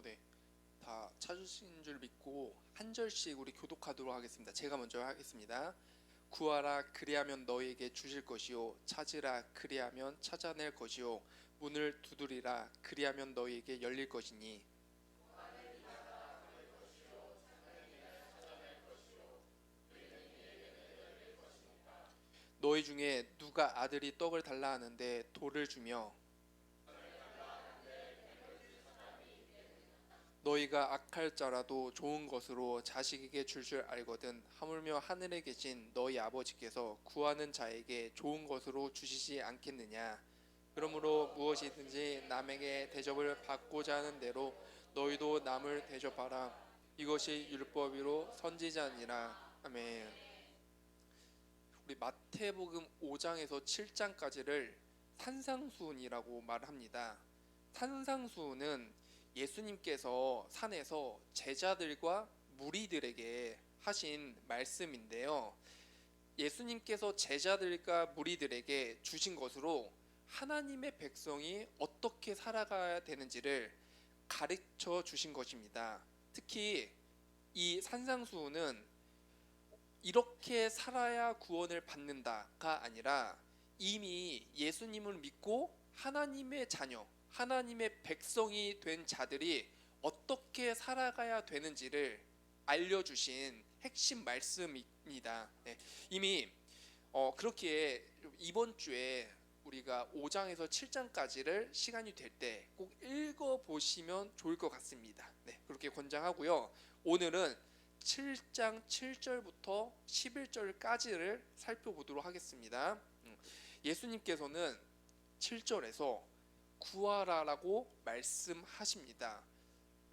네. 다 찾으신 줄 믿고 한 절씩 우리 교독하도록 하겠습니다. 제가 먼저 하겠습니다. 구하라 그리하면 너희에게 주실 것이요 찾으라 그리하면 찾아낼 것이요 문을 두드리라 그리하면 너희에게 열릴 것이니 너희 중에 누가 아들이 떡을 달라 하는데 돌을 주며 너희가 악할 자라도 좋은 것으로 자식에게 줄 줄 알거든 하물며 하늘에 계신 너희 아버지께서 구하는 자에게 좋은 것으로 주시지 않겠느냐. 그러므로 무엇이든지 남에게 대접을 받고자 하는 대로 너희도 남을 대접하라. 이것이 율법이로 선지자니라. 아멘. 우리 마태복음 5장에서 7장까지를 산상수훈이라고 말합니다. 산상수훈은 예수님께서 산에서 제자들과 무리들에게 하신 말씀인데요. 예수님께서 제자들과 무리들에게 주신 것으로 하나님의 백성이 어떻게 살아가야 되는지를 가르쳐 주신 것입니다. 특히 이 산상수훈은 이렇게 살아야 구원을 받는다가 아니라 이미 예수님을 믿고 하나님의 자녀, 하나님의 백성이 된 자들이 어떻게 살아가야 되는지를 알려주신 핵심 말씀입니다. 네, 이미 그렇기에 이번 주에 우리가 5장에서 7장까지를 시간이 될 때 꼭 읽어보시면 좋을 것 같습니다. 네, 그렇게 권장하고요. 오늘은 7장 7절부터 11절까지를 살펴보도록 하겠습니다. 예수님께서는 7절에서 구하라라고 말씀하십니다.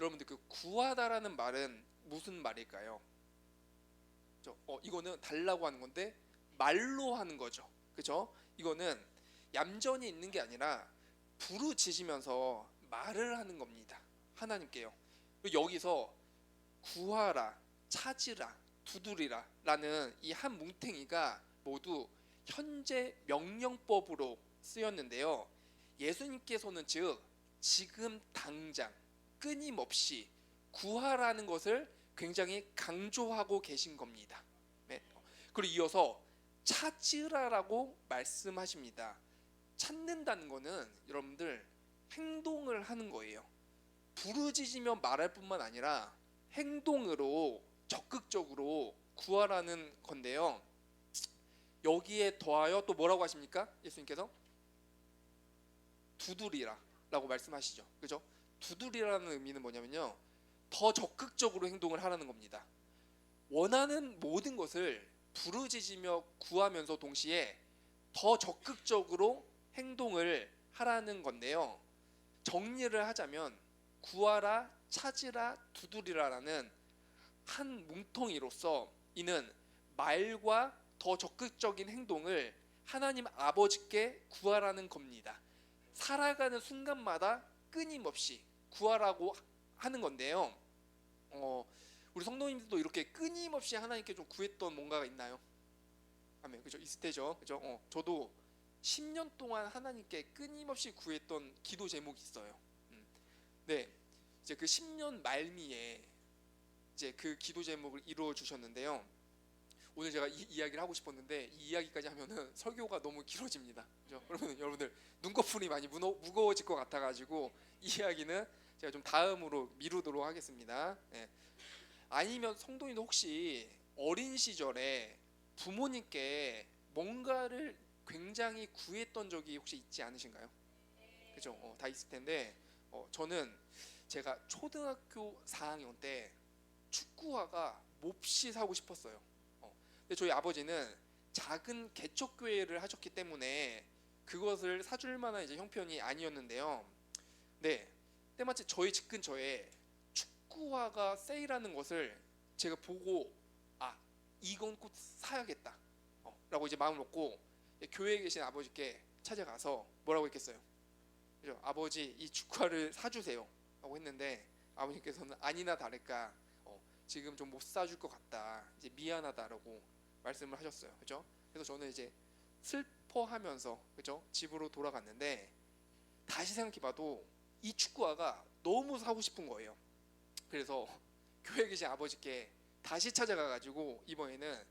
여러분들 그 구하다라는 말은 무슨 말일까요? 이거는 달라고 하는 건데 말로 하는 거죠. 그죠? 이거는 얌전히 있는 게 아니라 부르짖으면서 말을 하는 겁니다. 하나님께요. 그리고 여기서 구하라, 찾으라, 두드리라 라는 이 한 뭉탱이가 모두 현재 명령법으로 쓰였는데요. 예수님께서는 즉 지금 당장 끊임없이 구하라는 것을 굉장히 강조하고 계신 겁니다. 네. 그리고 이어서 찾으라라고 말씀하십니다. 찾는다는 것은 여러분들 행동을 하는 거예요. 부르짖으며 말할 뿐만 아니라 행동으로 적극적으로 구하라는 건데요. 여기에 더하여 또 뭐라고 하십니까? 예수님께서 두드리라 라고 말씀하시죠. 그죠? 두드리라는 의미는 뭐냐면요, 더 적극적으로 행동을 하라는 겁니다. 원하는 모든 것을 부르짖으며 구하면서 동시에 더 적극적으로 행동을 하라는 건데요. 정리를 하자면 구하라, 찾으라, 두드리라라는 한 뭉텅이로서 이는 말과 더 적극적인 행동을 하나님 아버지께 구하라는 겁니다. 살아가는 순간마다 끊임없이 구하라고 하는 건데요. 우리 성도님들도 이렇게 끊임없이 하나님께 좀 구했던 뭔가가 있나요? 아멘. 그죠? 있을 때죠. 그죠? 저도 10년 동안 하나님께 끊임없이 구했던 기도 제목이 있어요. 네, 이제 그 10년 말미에 이제 그 기도 제목을 이루어 주셨는데요. 오늘 제가 이 이야기를 하고 싶었는데 이 이야기까지 하면은 설교가 너무 길어집니다. 그죠? 그러면 여러분들 눈꺼풀이 많이 무거워질 것 같아가지고 이 이야기는 제가 좀 다음으로 미루도록 하겠습니다. 네. 아니면 성도님도 혹시 어린 시절에 부모님께 뭔가를 굉장히 구했던 적이 혹시 있지 않으신가요? 그죠? 다 있을 텐데 저는 제가 초등학교 4학년 때 축구화가 몹시 사고 싶었어요. 근데 저희 아버지는 작은 개척교회를 하셨기 때문에 그것을 사줄 만한 이제 형편이 아니었는데요. 네, 때마침 저희 집 근처에 축구화가 세일하는 것을 제가 보고 이건 꼭 사야겠다 라고 이제 마음을 먹고 교회에 계신 아버지께 찾아가서 뭐라고 했겠어요? 그죠? 아버지 이 축구화를 사주세요 라고 했는데 아버님께서는 아니나 다를까 지금 좀 못 사줄 것 같다, 이제 미안하다라고 말씀을 하셨어요. 그죠? 그래서 저는 이제 슬퍼하면서 그죠? 집으로 돌아갔는데 다시 생각해봐도 이 축구화가 너무 사고 싶은 거예요. 그래서 교회 계신 아버지께 다시 찾아가가지고 이번에는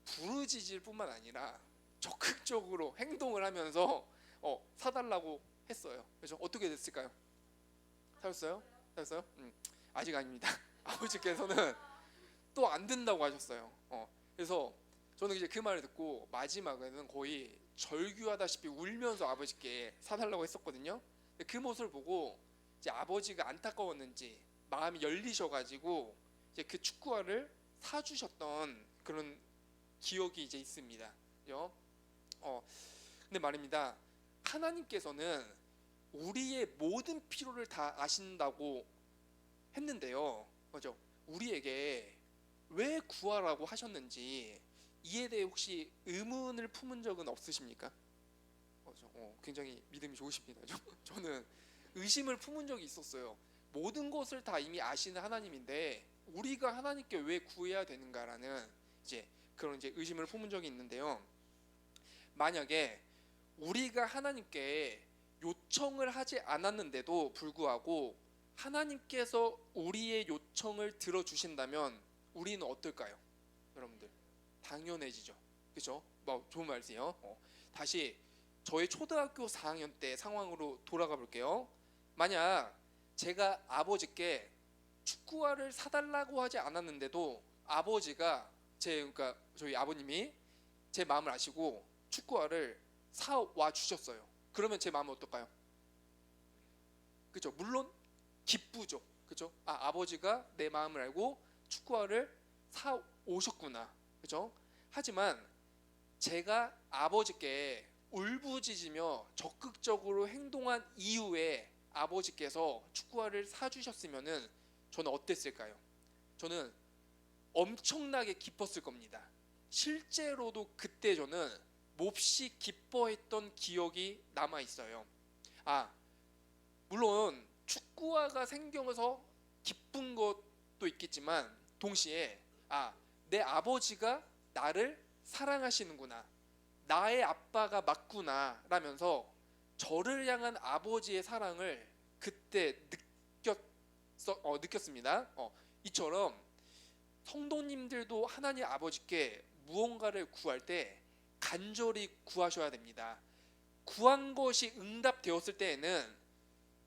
부르짖을 뿐만 아니라 적극적으로 행동을 하면서 사달라고 했어요. 그래서 어떻게 됐을까요? 사셨어요? 사셨어요? 아직 아닙니다. 아버지께서는 또 안 된다고 하셨어요. 그래서 저는 이제 그 말을 듣고 마지막에는 거의 절규하다시피 울면서 아버지께 사달라고 했었거든요. 그 모습을 보고 이제 아버지가 안타까웠는지 마음이 열리셔가지고 이제 그 축구화를 사주셨던 그런 기억이 이제 있습니다. 그죠? 근데 말입니다. 하나님께서는 우리의 모든 필요를 다 아신다고 했는데요. 그죠? 우리에게 왜 구하라고 하셨는지 이에 대해 혹시 의문을 품은 적은 없으십니까? 굉장히 믿음이 좋으십니다. 저는 의심을 품은 적이 있었어요. 모든 것을 다 이미 아시는 하나님인데 우리가 하나님께 왜 구해야 되는가라는 이제 그런 이제 의심을 품은 적이 있는데요. 만약에 우리가 하나님께 요청을 하지 않았는데도 불구하고 하나님께서 우리의 요청을 들어주신다면 우리는 어떨까요? 여러분들 당연해지죠. 그렇죠? 좋은 말씀이에요. 다시 저의 초등학교 4학년 때 상황으로 돌아가 볼게요. 만약 제가 아버지께 축구화를 사달라고 하지 않았는데도 아버지가 그러니까 저희 아버님이 제 마음을 아시고 축구화를 사와 주셨어요. 그러면 제 마음은 어떨까요? 그죠? 물론 기쁘죠. 그죠? 아버지가 내 마음을 알고 축구화를 사 오셨구나. 그죠? 하지만 제가 아버지께 울부짖으며 적극적으로 행동한 이후에 아버지께서 축구화를 사주셨으면은 저는 어땠을까요? 저는 엄청나게 기뻤을 겁니다. 실제로도 그때 저는 몹시 기뻐했던 기억이 남아 있어요. 물론 축구화가 생겨서 기쁜 것도 있겠지만 동시에 내 아버지가 나를 사랑하시는구나, 나의 아빠가 맞구나 라면서 저를 향한 아버지의 사랑을 그때 느꼈습니다. 이처럼 성도님들도 하나님 아버지께 무언가를 구할 때 간절히 구하셔야 됩니다. 구한 것이 응답되었을 때에는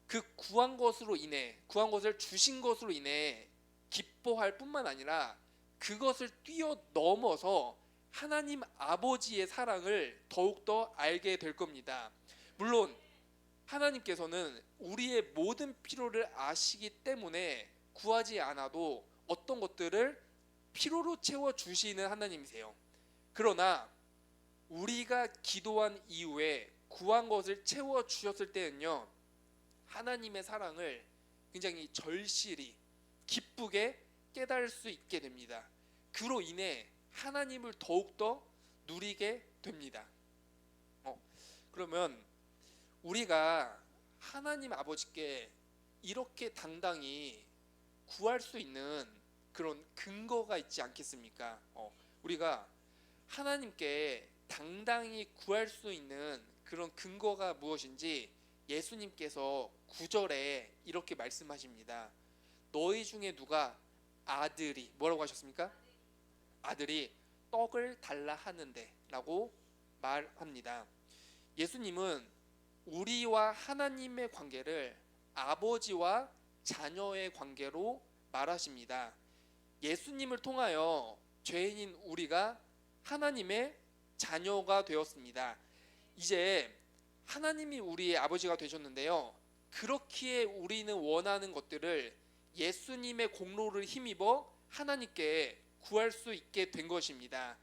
그 구한 것을 주신 것으로 인해 기뻐할 뿐만 아니라 그것을 뛰어넘어서 하나님 아버지의 사랑을 더욱더 알게 될 겁니다. 물론 하나님께서는 우리의 모든 필요를 아시기 때문에 구하지 않아도 어떤 것들을 필요로 채워주시는 하나님이세요. 그러나 우리가 기도한 이후에 구한 것을 채워주셨을 때는요, 하나님의 사랑을 굉장히 절실히 기쁘게 깨달을 수 있게 됩니다. 그로 인해 하나님을 더욱더 누리게 됩니다. 그러면 우리가 하나님 아버지께 이렇게 당당히 구할 수 있는 그런 근거가 있지 않겠습니까? 우리가 하나님께 당당히 구할 수 있는 그런 근거가 무엇인지 예수님께서 9절에 이렇게 말씀하십니다. 너희 중에 누가 아들이 뭐라고 하셨습니까? 아들이 떡을 달라 하는데 라고 말합니다. 예수님은 우리와 하나님의 관계를 아버지와 자녀의 관계로 말하십니다. 예수님을 통하여 죄인인 우리가 하나님의 자녀가 되었습니다. 이제 하나님이 우리의 아버지가 되셨는데요, 그렇기에 우리는 원하는 것들을 예수님의 공로를 힘입어 하나님께 구할 수 있게 된 것입니다.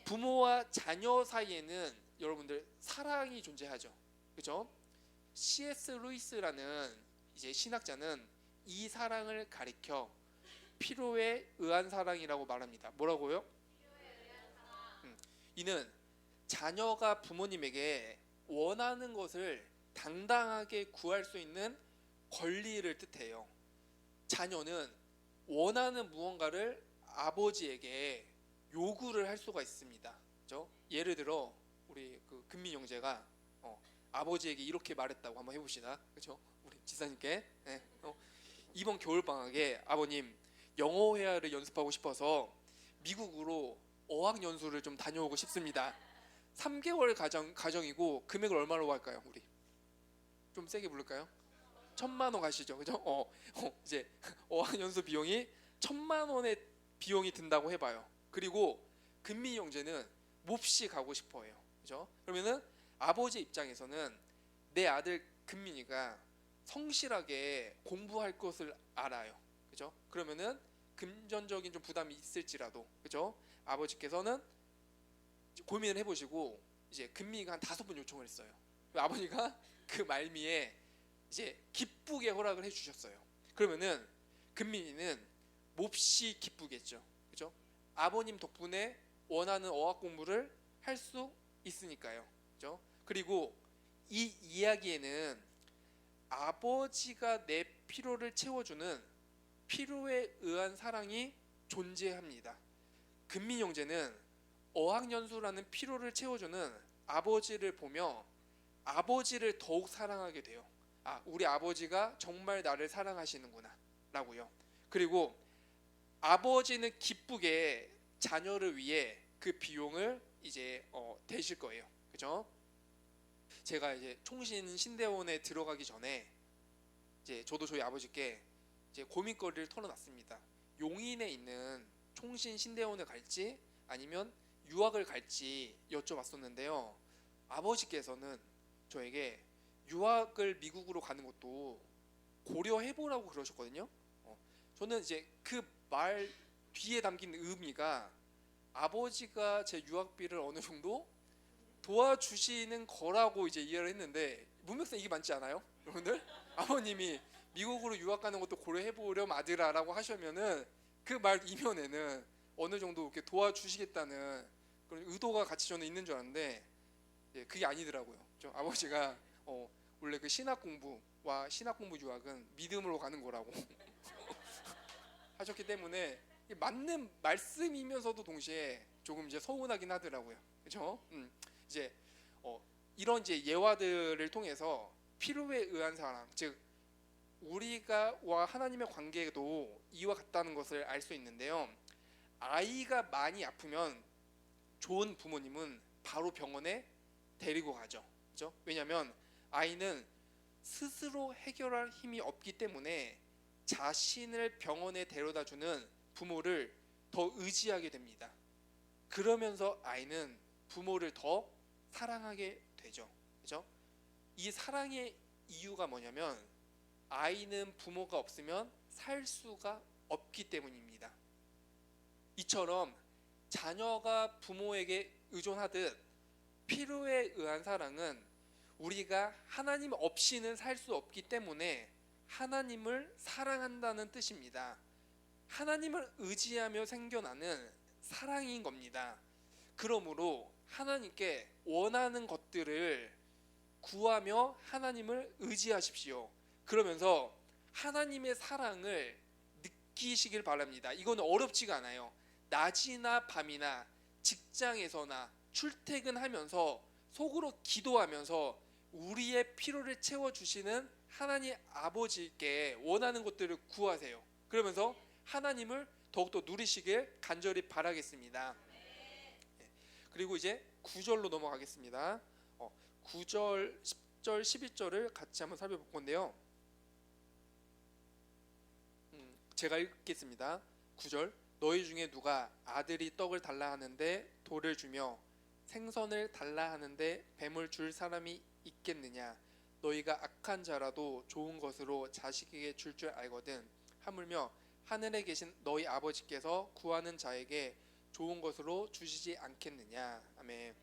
부모와 자녀 사이에는 여러분들 사랑이 존재하죠. 그렇죠? C.S. 루이스라는 이제 신학자는 이 사랑을 가리켜 필요에 의한 사랑이라고 말합니다. 뭐라고요? 이는 자녀가 부모님에게 원하는 것을 당당하게 구할 수 있는 권리를 뜻해요. 자녀는 원하는 무언가를 아버지에게 요구를 할 수가 있습니다. 그렇죠? 예를 들어 우리 그 금민 형제가 아버지에게 이렇게 말했다고 한번 해봅시다. 그렇죠? 지사님께. 네. 이번 겨울 방학에 아버님 영어 회화를 연습하고 싶어서 미국으로 어학 연수를 좀 다녀오고 싶습니다. 3개월 가정이고 금액을 얼마로 할까요? 우리 좀 세게 부를까요? 1,000만 원 가시죠, 그죠? 이제 어학 연수 비용이 1,000만 원의 비용이 든다고 해봐요. 그리고 금미 형제는 몹시 가고 싶어해요, 그죠? 그러면은 아버지 입장에서는 내 아들 금민이가 성실하게 공부할 것을 알아요, 그죠? 그러면은 금전적인 좀 부담이 있을지라도, 그죠? 아버지께서는 고민을 해보시고 이제 금민이가 한 5번 요청을 했어요. 아버지가 그 말미에 이제 기쁘게 허락을 해주셨어요. 그러면은 금민이는 몹시 기쁘겠죠, 그죠? 아버님 덕분에 원하는 어학 공부를 할 수 있으니까요, 그죠? 그리고 이 이야기에는 아버지가 내 필요를 채워주는 필요에 의한 사랑이 존재합니다. 금민 형제는 어학연수라는 필요를 채워주는 아버지를 보며 아버지를 더욱 사랑하게 돼요. 우리 아버지가 정말 나를 사랑하시는구나 라고요. 그리고 아버지는 기쁘게 자녀를 위해 그 비용을 이제 대실 거예요, 그죠? 제가 이제 총신 신대원에 들어가기 전에 이제 저도 저희 아버지께 이제 고민거리를 털어놨습니다. 용인에 있는 총신 신대원에 갈지 아니면 유학을 갈지 여쭤봤었는데요. 아버지께서는 저에게 유학을 미국으로 가는 것도 고려해보라고 그러셨거든요. 저는 이제 그 말 뒤에 담긴 의미가 아버지가 제 유학비를 어느 정도 도와주시는 거라고 이제 이해를 했는데 문맥상 이게 맞지 않아요? 여러분들? 아버님이 미국으로 유학 가는 것도 고려해보렴 아들아라고 하시면은 그 말 이면에는 어느 정도 이렇게 도와주시겠다는 그런 의도가 같이 저는 있는 줄 알았는데 그게 아니더라고요. 아버지가 원래 그 신학 공부와 신학 공부 유학은 믿음으로 가는 거라고 하셨기 때문에 맞는 말씀이면서도 동시에 조금 이제 서운하긴 하더라고요. 그렇죠? 이제 이런 이제 예화들을 통해서 필요에 의한 사랑, 즉 우리가와 하나님의 관계도 이와 같다는 것을 알 수 있는데요. 아이가 많이 아프면 좋은 부모님은 바로 병원에 데리고 가죠. 그렇죠? 왜냐하면 아이는 스스로 해결할 힘이 없기 때문에 자신을 병원에 데려다주는 부모를 더 의지하게 됩니다. 그러면서 아이는 부모를 더 사랑하게 되죠. 그렇죠? 이 사랑의 이유가 뭐냐면 아이는 부모가 없으면 살 수가 없기 때문입니다. 이처럼 자녀가 부모에게 의존하듯 필요에 의한 사랑은 우리가 하나님 없이는 살 수 없기 때문에 하나님을 사랑한다는 뜻입니다. 하나님을 의지하며 생겨나는 사랑인 겁니다. 그러므로 하나님께 원하는 것들을 구하며 하나님을 의지하십시오. 그러면서 하나님의 사랑을 느끼시길 바랍니다. 이거는 어렵지가 않아요. 낮이나 밤이나 직장에서나 출퇴근하면서 속으로 기도하면서 우리의 필요를 채워주시는 하나님 아버지께 원하는 것들을 구하세요. 그러면서 하나님을 더욱더 누리시길 간절히 바라겠습니다. 그리고 이제 9절로 넘어가겠습니다. 9절, 10절, 11절을 같이 한번 살펴볼 건데요. 제가 읽겠습니다. 9절 너희 중에 누가 아들이 떡을 달라 하는데 돌을 주며 생선을 달라 하는데 뱀을 줄 사람이 있겠느냐. 너희가 악한 자라도 좋은 것으로 자식에게 줄 줄 알거든. 하물며 하늘에 계신 너희 아버지께서 구하는 자에게 좋은 것으로 주시지 않겠느냐. 아멘.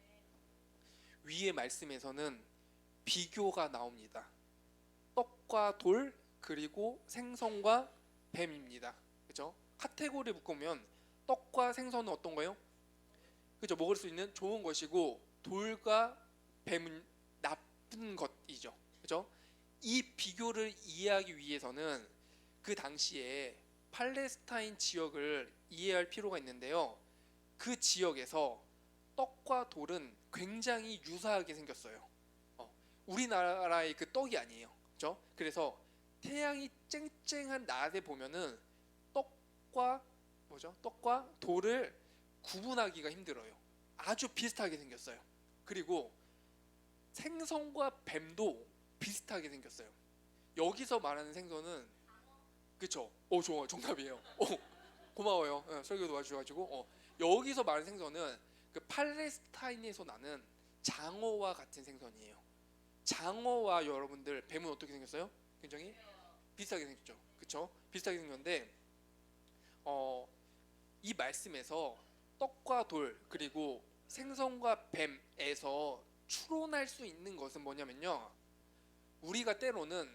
위의 말씀에서는 비교가 나옵니다. 떡과 돌 그리고 생선과 뱀입니다. 그렇죠? 카테고리 묶으면 떡과 생선은 어떤 거예요? 그렇죠? 먹을 수 있는 좋은 것이고 돌과 뱀은 나쁜 것이죠. 그렇죠? 이 비교를 이해하기 위해서는 그 당시에 팔레스타인 지역을 이해할 필요가 있는데요. 그 지역에서 떡과 돌은 굉장히 유사하게 생겼어요. 우리나라의 그 떡이 아니에요. 그렇죠? 그래서 태양이 쨍쨍한 낮에 보면은 떡과 떡과 돌을 구분하기가 힘들어요. 아주 비슷하게 생겼어요. 그리고 생선과 뱀도 비슷하게 생겼어요. 여기서 말하는 생선은 그쵸? 좋아, 정답이에요. 고마워요. 설교 도와주셔가지고 여기서 말하는 생선은 그 팔레스타인에서 나는 장어와 같은 생선이에요. 장어와 여러분들 뱀은 어떻게 생겼어요? 굉장히 비슷하게 생겼죠. 그쵸? 비슷하게 생겼는데 이 말씀에서 떡과 돌 그리고 생선과 뱀에서 추론할 수 있는 것은 뭐냐면요, 우리가 때로는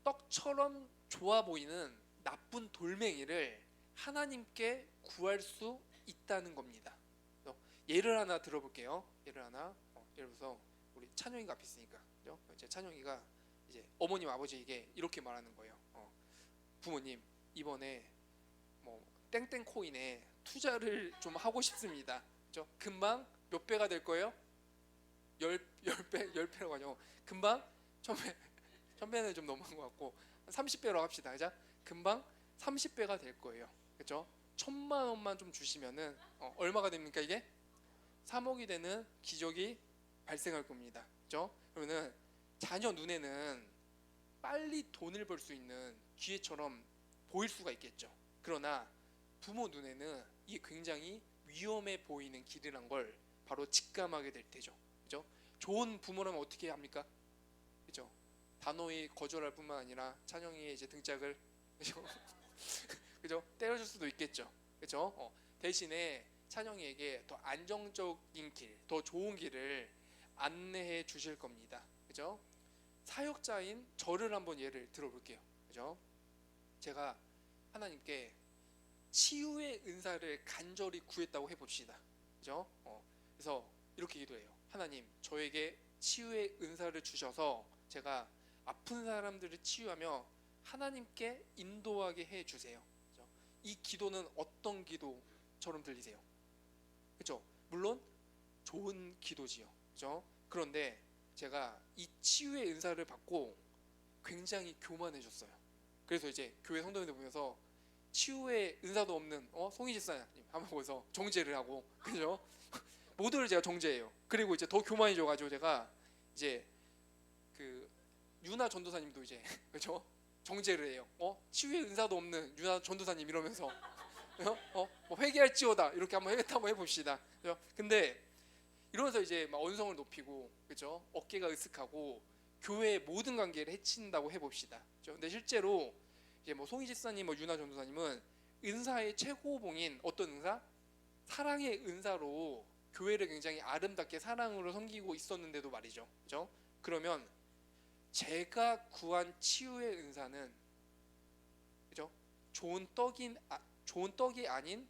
떡처럼 좋아 보이는 나쁜 돌멩이를 하나님께 구할 수 있다는 겁니다. 예를 하나 들어볼게요. 예를 들어서 우리 찬영이가 앞에 있으니까, 그죠? 이제 찬영이가 이제 어머님 아버지에게 이렇게 말하는 거예요. 부모님, 이번에 뭐 땡땡 코인에 투자를 좀 하고 싶습니다. 그죠? 금방 몇 배가 될 거예요? 열 배라고 하죠. 금방 천 배는 좀 너무한 것 같고 30배로 합시다. 그죠? 금방 30배가 될 거예요. 그죠? 1,000만 원만 좀 주시면은 얼마가 됩니까 이게? 3억이 되는 기적이 발생할 겁니다. 그죠? 그러면은 자녀 눈에는 빨리 돈을 벌 수 있는 기회처럼 보일 수가 있겠죠. 그러나 부모 눈에는 이게 굉장히 위험해 보이는 길이란 걸 바로 직감하게 될 테죠. 그죠? 좋은 부모라면 어떻게 합니까? 그죠? 단호히 거절할 뿐만 아니라 찬영이의 이제 등짝을 그죠? 그죠? 때려줄 수도 있겠죠. 그죠? 대신에 찬영이에게 더 안정적인 길, 더 좋은 길을 안내해 주실 겁니다. 그죠? 사역자인 저를 한번 예를 들어볼게요. 그죠? 제가 하나님께 치유의 은사를 간절히 구했다고 해봅시다. 그죠? 그래서 이렇게 기도해요. 하나님, 저에게 치유의 은사를 주셔서 제가 아픈 사람들을 치유하며 하나님께 인도하게 해주세요. 그죠? 이 기도는 어떤 기도처럼 들리세요? 그죠? 물론 좋은 기도지요. 그죠? 그런데 제가 이 치유의 은사를 받고 굉장히 교만해졌어요. 그래서 이제 교회 성도님들 보면서 치유의 은사도 없는 송희 집사님 한번 보면서 정죄를 하고, 그죠? 모두를 제가 정죄해요. 그리고 이제 더 교만해져가지고 제가 이제 그 유나 전도사님도 이제 그죠? 정죄를 해요. 치유의 은사도 없는 유나 전도사님 이러면서 뭐 회개할지어다 이렇게 한번 해봅시다. 그죠? 근데 이러면서 이제 막 언성을 높이고, 그죠? 어깨가 으쓱하고 교회의 모든 관계를 해친다고 해봅시다. 그죠? 근데 실제로 이제 뭐 송희 집사님, 뭐 유나 전도사님은 은사의 최고봉인 어떤 은사? 사랑의 은사로 교회를 굉장히 아름답게 사랑으로 섬기고 있었는데도 말이죠. 그죠? 그러면 제가 구한 치유의 은사는 그죠? 좋은 떡이 아닌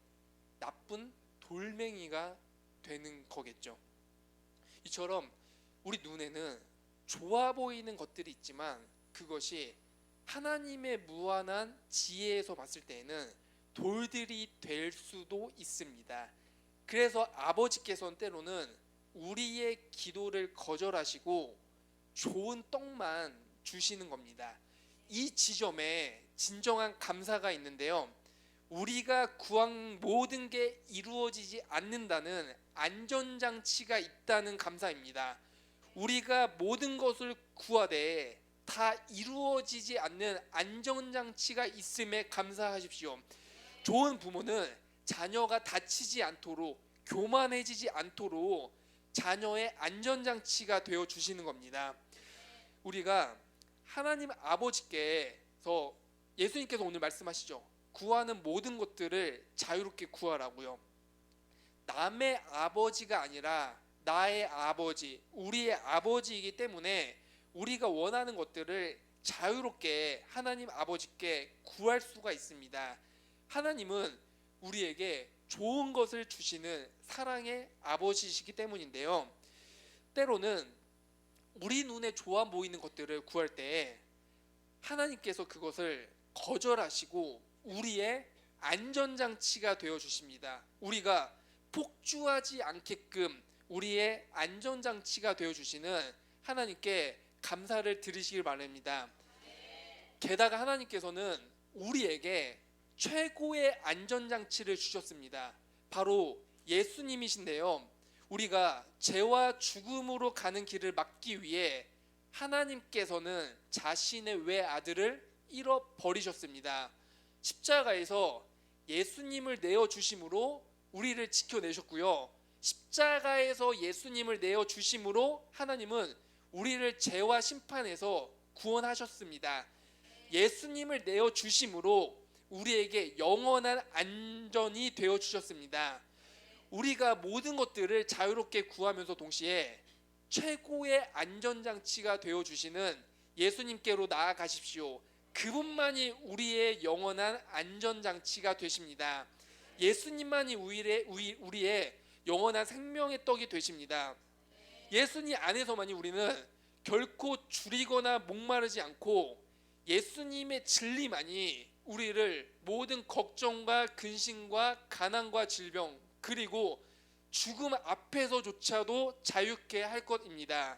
나쁜 돌멩이가 되는 거겠죠. 이처럼 우리 눈에는 좋아 보이는 것들이 있지만 그것이 하나님의 무한한 지혜에서 봤을 때에는 돌들이 될 수도 있습니다. 그래서 아버지께서는 때로는 우리의 기도를 거절하시고 좋은 떡만 주시는 겁니다. 이 지점에 진정한 감사가 있는데요, 우리가 구한 모든 게 이루어지지 않는다는 안전장치가 있다는 감사입니다. 우리가 모든 것을 구하되 다 이루어지지 않는 안전장치가 있음에 감사하십시오. 좋은 부모는 자녀가 다치지 않도록, 교만해지지 않도록 자녀의 안전장치가 되어 주시는 겁니다. 우리가 하나님 아버지께서, 예수님께서 오늘 말씀하시죠. 구하는 모든 것들을 자유롭게 구하라고요. 남의 아버지가 아니라 나의 아버지, 우리의 아버지이기 때문에 우리가 원하는 것들을 자유롭게 하나님 아버지께 구할 수가 있습니다. 하나님은 우리에게 좋은 것을 주시는 사랑의 아버지이시기 때문인데요, 때로는 우리 눈에 좋아 보이는 것들을 구할 때 하나님께서 그것을 거절하시고 우리의 안전장치가 되어 주십니다. 우리가 폭주하지 않게끔 우리의 안전장치가 되어 주시는 하나님께 감사를 드리시길 바랍니다. 게다가 하나님께서는 우리에게 최고의 안전장치를 주셨습니다. 바로 예수님이신데요. 우리가 죄와 죽음으로 가는 길을 막기 위해 하나님께서는 자신의 외아들을 잃어버리셨습니다. 십자가에서 예수님을 내어주심으로 우리를 지켜내셨고요. 십자가에서 예수님을 내어주심으로 하나님은 우리를 죄와 심판에서 구원하셨습니다. 예수님을 내어주심으로 우리에게 영원한 안전이 되어주셨습니다. 우리가 모든 것들을 자유롭게 구하면서 동시에 최고의 안전장치가 되어주시는 예수님께로 나아가십시오. 그분만이 우리의 영원한 안전장치가 되십니다. 예수님만이 우리의 영원한 생명의 떡이 되십니다. 예수님 안에서만이 우리는 결코 줄이거나 목마르지 않고 예수님의 진리만이 우리를 모든 걱정과 근심과 가난과 질병 그리고 죽음 앞에서조차도 자유케 할 것입니다.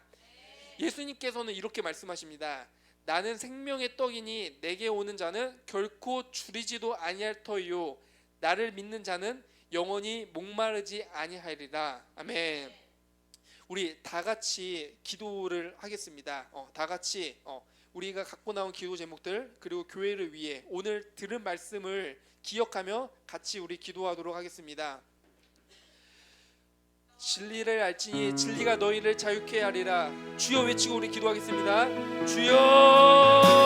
예수님께서는 이렇게 말씀하십니다. 나는 생명의 떡이니 내게 오는 자는 결코 줄이지도 아니할 터이요 나를 믿는 자는 영원히 목마르지 아니하리라. 아멘. 우리 다 같이 기도를 하겠습니다. 다 같이 우리가 갖고 나온 기도 제목들 그리고 교회를 위해 오늘 들은 말씀을 기억하며 같이 우리 기도하도록 하겠습니다. 진리를 알지니 진리가 너희를 자유케 하리라. 주여 외치고 우리 기도하겠습니다. 주여